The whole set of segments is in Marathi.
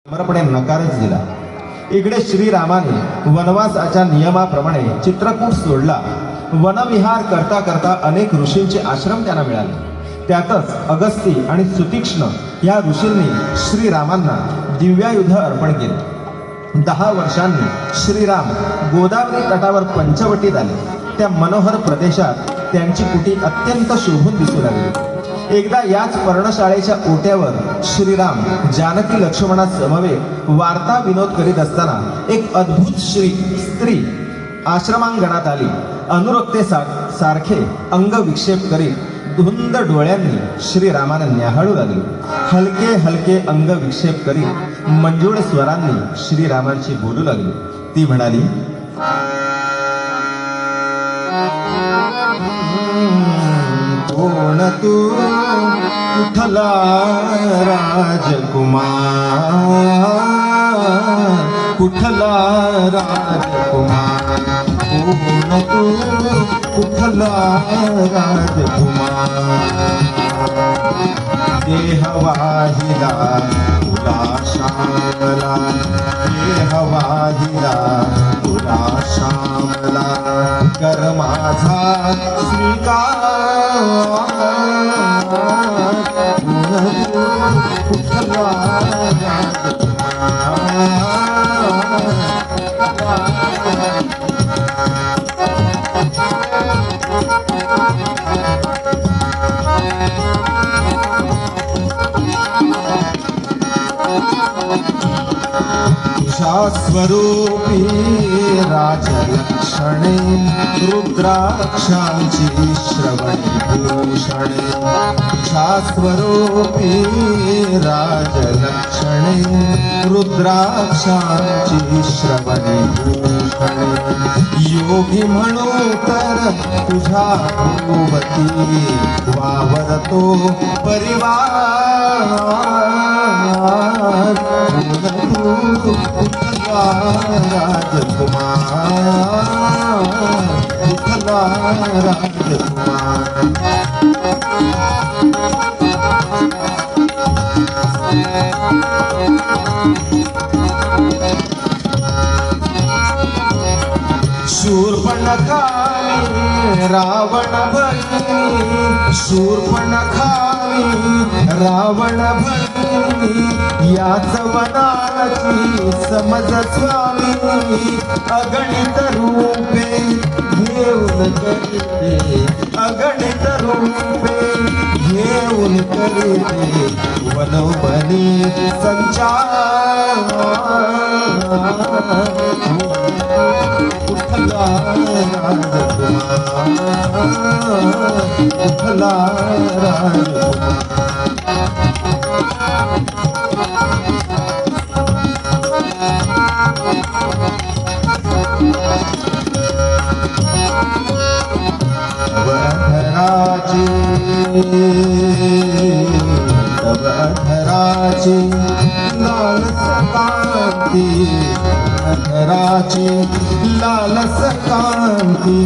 नम्रपणे नकारच दिला। इकडे श्रीरामाने वनवासाच्या नियमाप्रमाणे चित्रकूट सोडला। वनविहार करता करता अनेक ऋषींचे आश्रम त्यांना मिळाले। त्यातच अगस्ती आणि सुतीक्ष्ण या ऋषींनी श्रीरामांना दिव्यायुध अर्पण केले। 10 वर्षांनी श्रीराम गोदावरी तटावर पंचवटीत आले। त्या मनोहर प्रदेशात त्यांची कुटी अत्यंत शोभून दिसू लागली। एकदा याच पर्णशाळेच्या ओट्यावर श्रीराम जानकी लक्ष्मणा समवेत वार्ता विनोद करीत असताना एक अद्भुत स्त्री आश्रमांगणात आली। सारखे अंग विक्षेप करीत धुंद डोळ्यांनी श्रीरामांना न्याहाळू लागली। हलके हलके अंग विक्षेप करीत मंजूळ स्वरांनी श्रीरामांची बोलू लागली। ती म्हणाली, कोण तू विठ्ठला राजकुमार, विठ्ठला राजकुमार, कोण तू विठ्ठला राजकुमार। देह वाहिला तुला श्यामला, देह वाहिला तुला श्यामला, कर माझा स्वीकार, विठ्ठला स्वरूपी राजलक्षणे, रुद्राक्षांची श्रवणी भूषणे। स्वरूपी राजलक्षणे, रुद्राक्षांची श्रवणी भूषणे। योगी म्हणू तर तुझ्या भोवती वावरतो परिवार, विठ्ठला राजकुमार, विठ्ठला राजकुमार। शूर्पणखा रावण भगिनी, शूर्पणखा रावण भगिनी, याच वनाची समज स्वामी। अगणित रूपे घेऊन करीते, अगणित रूपे घेऊन करीते वनोवनी संचार। विठ्ठला राजकुमार, विठ्ठला राजकुमार। तव अधराची लाल सकांती, अधराची लाल सकांती,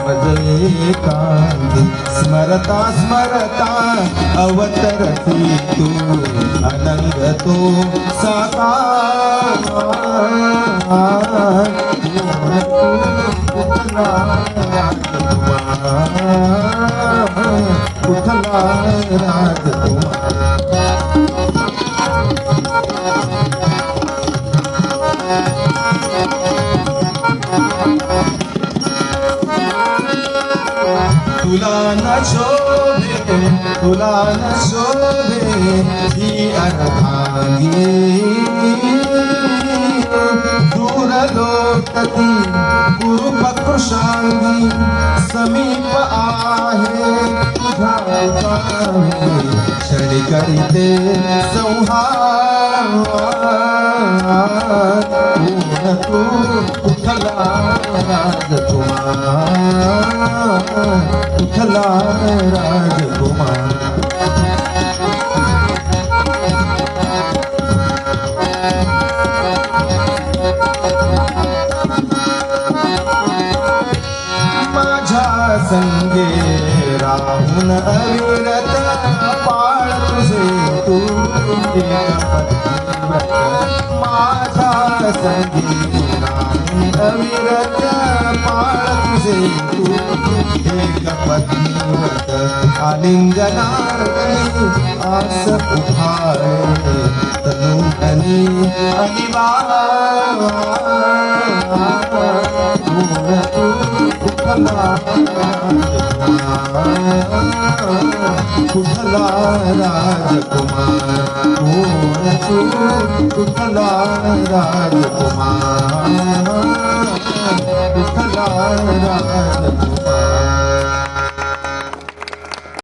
मजे कांती। स्मरता स्मरता अवतरती तू, अनंग तो साकार। विठ्ठला राजकुमार, विठ्ठला राजकुमार। तुला न शोभे, तुला न शोभे ही अर्धांगी, दूर लोटती कुरूप कृशांगी। समीप आहे तुझा क्षणी करीते संहार। तू विठ्ठला राजकुमार, विठ्ठला राजकुमार। माझ्या संगे राहून अविरत पाळ तुझे तू, माझा संगीताने अविरत पाळ तुझे एक पत्नीव्रत आलिंगनाने आस उभारे तनुकनी अनिवार्य कुठला राजकुमार कोण तू कुठला राजकुमार कुठला राजकुमार